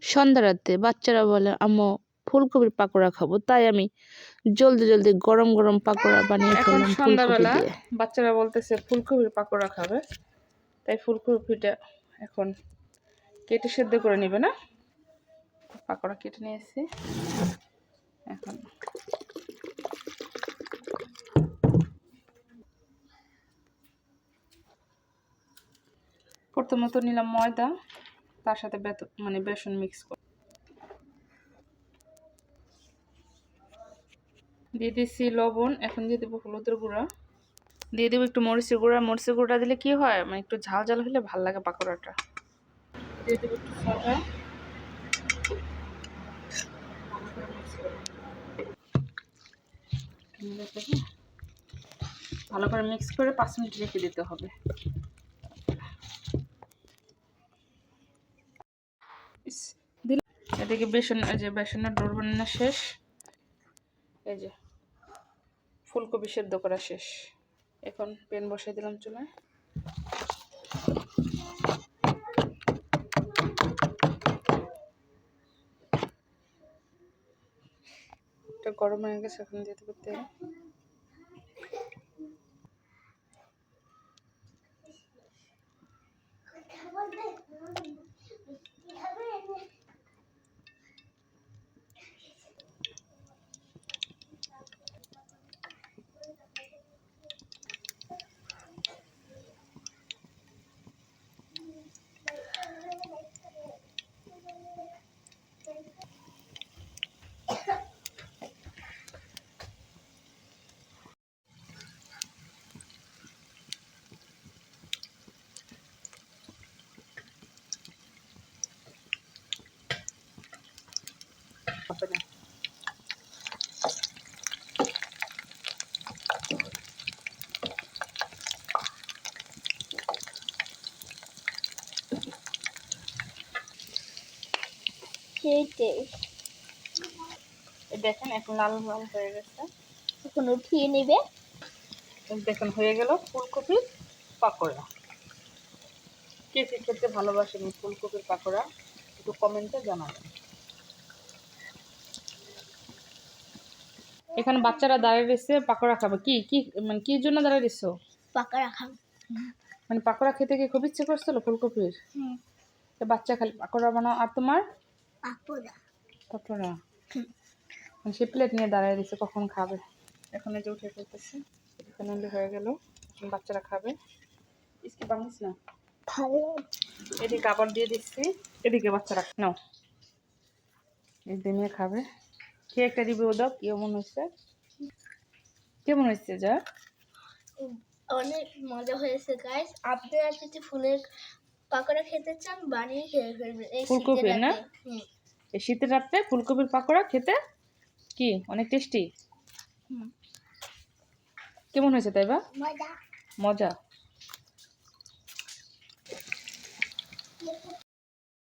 সন্ধ্যা রাতে বাচ্চারা বলে আম্মু ফুলকপির পাকোড়া খাবো, তাই আমি জলদি জলদি গরম গরম পাকোড়া বানিয়ে ফেললাম ফুলকপি দিয়ে। বাচ্চারা বলতেছে ফুলকপির পাকোড়া খাবে, তাই ফুলকপিটা এখন কেটে সেদ্ধ করে নেবে না। পাকোড়া কেটে নিয়েছি। এখন প্রথমত নিলাম ময়দা, তার সাথে বেসন মিক্স করে দিয়ে দিচ্ছি লবণ। এখন দিয়ে দেবো হলুদের গুঁড়া, দিয়ে দেবো একটু মরিচের গুঁড়া। মরিচের গুঁড়া দিলে কি হয়, একটু ঝাল ঝাল হলে ভালো লাগে পাকোড়াটা। দিয়ে দেবো একটু সাদা, ভালো করে মিক্স করে 5 মিনিট রেখে দিতে হবে। এদিকে বেসনের ডোর বানানো শেষ। এই যে ফুলকপি সেদ্ধ করা শেষ। এখন প্যান বসাই দিলাম চুলায়। এটা গরম হয়ে গেছে, এখন দিয়ে দেবো তেল। দেখেন এখন লাল লাল হয়ে গেছে, এখন উঠিয়ে নেবে। দেখেন হয়ে গেল ফুলকপির পাকোড়া। কে কে খেতে ভালোবাসেন ফুলকপির পাকোড়া একটু কমেন্টে জানাবেন। এখানে বাচ্চারা দাঁড়িয়ে রয়েছে পাকোড়া খাবে। কি কি কি জন্য দাঁড়িয়ে রয়েছো? পাকোড়া খাবো। পাকোড়া খেতে কি খুব ইচ্ছে করছিল ফুলকপির? তো বাচ্চা খালি পাকোড়া বানাও। আর তোমার? পাকোড়া। সে প্লেট নিয়ে দাঁড়িয়ে দিচ্ছে, কখন খাবে। এখন এই যে উঠে ফেলতেছে, এখানে হয়ে গেল। এখন বাচ্চারা খাবে। ইসকে বানিস না, এদিকে আবার দিয়ে দিচ্ছি। এদিকে বাচ্চারা নাও, এই নিয়ে খাবে। খেয়ে একটা রিভিউ দাও, কেমন হয়েছে? কেমন হয়েছে? যা অনেক মজা হয়েছে গাইস। আপনারা যদি ফুলের পাকোড়া খেতে চান বানিয়ে খেয়ে ফেলবেন এই ফুলকপির না? এই শীতের রাতে ফুলকপির পাকোড়া খেতে কি অনেক টেস্টি। কেমন হয়েছে তাই বা? মজা মজা।